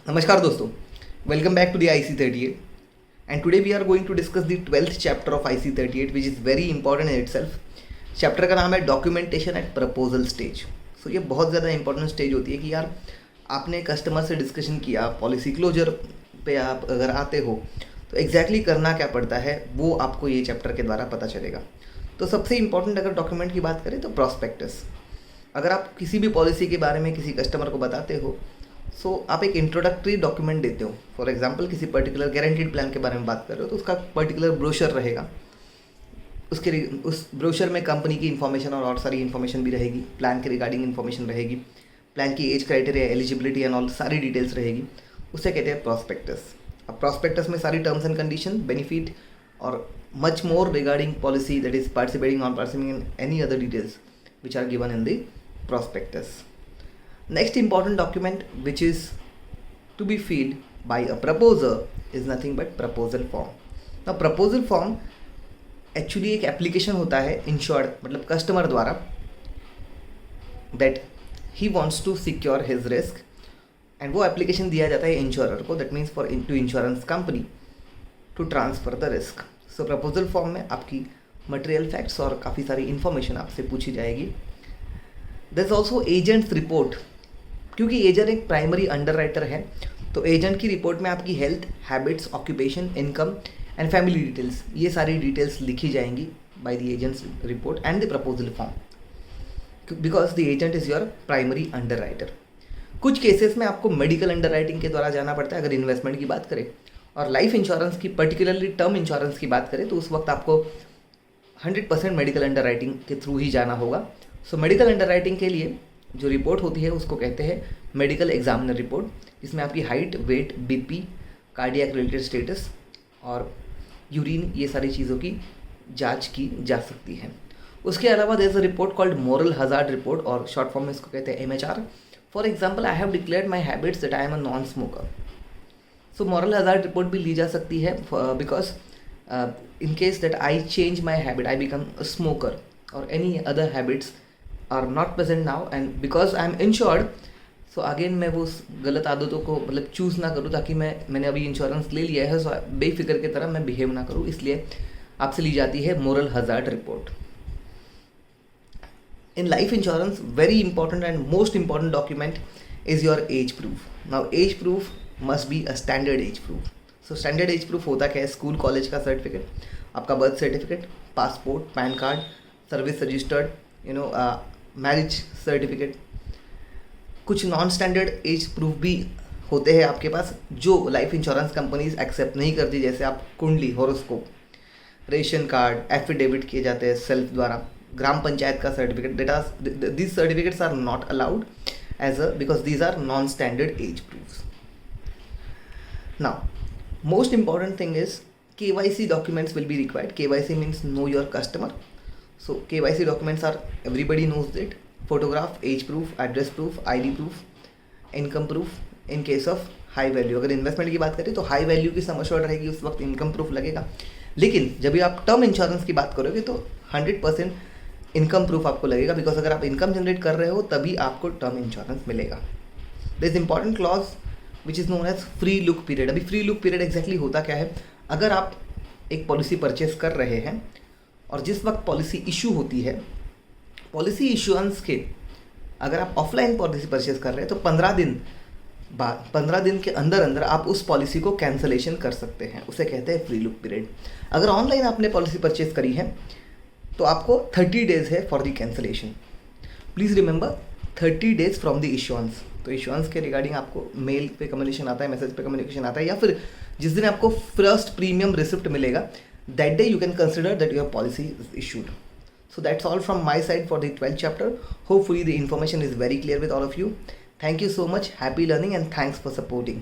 Namaskar दोस्तों, welcome back to the IC38 and today we are going to discuss the 12th chapter of IC38 which is very important in itself. Chapter का नाम है documentation eight proposal stage. सो ये बहुत ज़्यादा important stage होती है कि यार आपने कस्टमर से डिस्कशन किया, पॉलिसी क्लोजर पे आप अगर आते हो तो एग्जैक्टली करना क्या पड़ता है वो आपको ये चैप्टर के द्वारा पता चलेगा. तो सबसे इंपॉर्टेंट अगर डॉक्यूमेंट की बात करें तो प्रॉस्पेक्टस. अगर आप किसी भी पॉलिसी के बारे में किसी कस्टमर को बताते हो सो आप एक इंट्रोडक्टरी डॉक्यूमेंट देते हो. फॉर एग्जांपल किसी पर्टिकुलर गारंटीड प्लान के बारे में बात कर रहे हो तो उसका पर्टिकुलर ब्रोशर रहेगा. उस ब्रोशर में कंपनी की इन्फॉर्मेशन और सारी इन्फॉर्मेशन भी रहेगी, प्लान के रिगार्डिंग इन्फॉर्मेशन रहेगी, प्लान की age criteria, eligibility and all सारी डिटेल्स रहेगी. उसे कहते हैं प्रॉस्पेक्टस. अब प्रॉस्पेक्टस में सारी टर्म्स एंड कंडीशन, बेनिफिट और much more regarding policy that is participating non participating in any other details which are given in the prospectus. Next important document which is to be filled by a proposer is nothing but proposal form. Now proposal form actually एक application होता है insured मतलब customer द्वारा that he wants to secure his risk and वो application दिया जाता है insurer को, that means for to insurance company to transfer the risk. So proposal form में आपकी मटेरियल फैक्ट्स और काफ़ी सारी इन्फॉर्मेशन आपसे पूछी जाएगी. There is also agents report. क्योंकि एजेंट एक प्राइमरी अंडर राइटर है तो एजेंट की रिपोर्ट में आपकी health, habits, occupation, income and family details, ये सारी डिटेल्स लिखी जाएंगी by the agents report and the proposal form because the agent is your primary underwriter. कुछ केसेस में आपको मेडिकल अंडर राइटिंग के द्वारा जाना पड़ता है अगर इन्वेस्टमेंट की बात करें, और लाइफ इंश्योरेंस की पर्टिकुलरली टर्म इंश्योरेंस की बात करें तो उस वक्त आपको 100% मेडिकल अंडर राइटिंग के थ्रू ही जाना होगा. सो मेडिकल अंडर राइटिंग के लिए जो रिपोर्ट होती है उसको कहते हैं मेडिकल एग्जामिनर रिपोर्ट, जिसमें आपकी height, weight, BP, cardiac related status और यूरिन, ये सारी चीज़ों की जांच की जा सकती है. उसके अलावा there is a report called moral hazard report और शॉर्ट फॉर्म में इसको कहते हैं MHR. For example, I have declared my habits that I am a non smoker. So moral hazard report भी ली जा सकती है because in case that I change my habit, I become a smoker or any other habits are not present now and because I am insured, so again मैं वो गलत आदतों को मतलब चूज़ ना करूँ ताकि मैंने अभी इंश्योरेंस ले लिया है सो बेफिक्र की तरह मैं बिहेव ना करूँ, इसलिए आपसे ली जाती है moral hazard report. In life insurance very important and most important document is your age proof. Now age proof must be a standard age proof. So standard age proof होता क्या है? स्कूल कॉलेज का certificate, आपका birth certificate, passport, pan card, service registered, marriage certificate. कुछ non standard age proof भी होते हैं आपके पास जो लाइफ इंश्योरेंस कंपनीज एक्सेप्ट नहीं करती, जैसे आप कुंडली, हॉरोस्कोप, रेशन कार्ड, एफिडेविट किए जाते हैं सेल्फ द्वारा, ग्राम पंचायत का certificate. These certificates are not allowed as a because these are non standard age proofs. Now most important thing is KYC documents will be required. KYC means know your customer. So KYC documents are, everybody knows it: photograph, age proof, address proof, ID proof, income proof. In case of high value, अगर investment की बात करें तो high value की sum assured रहेगी, उस वक्त income proof लगेगा. लेकिन जब भी आप टर्म इंश्योरेंस की बात करोगे तो 100% इनकम प्रूफ आपको लगेगा बिकॉज अगर आप इनकम जनरेट कर रहे हो तभी आपको टर्म इंश्योरेंस मिलेगा. This important clause which is known as free look period. अभी फ्री लुक पीरियड एग्जैक्टली होता क्या है? अगर आप एक पॉलिसी परचेस कर रहे हैं और जिस वक्त पॉलिसी इशू होती है, पॉलिसी इशुएंस के अगर आप ऑफलाइन पॉलिसी परचेस कर रहे हैं तो 15 दिन के अंदर अंदर आप उस पॉलिसी को कैंसलेशन कर सकते हैं. उसे कहते हैं फ्री लुक पीरियड. अगर ऑनलाइन आपने पॉलिसी परचेस करी है तो आपको 30 डेज है for the cancellation. Please remember 30 days from the issuance. तो इशुएंस के रिगार्डिंग आपको मेल पे कम्युनिकेशन आता है, मैसेज पे कम्युनिकेशन आता है, या फिर जिस दिन आपको फर्स्ट प्रीमियम रिसिप्ट मिलेगा that day you can consider that your policy is issued. So that's all from my side for the 12th chapter. Hopefully the information is very clear with all of you. Thank you so much. Happy learning and thanks for supporting.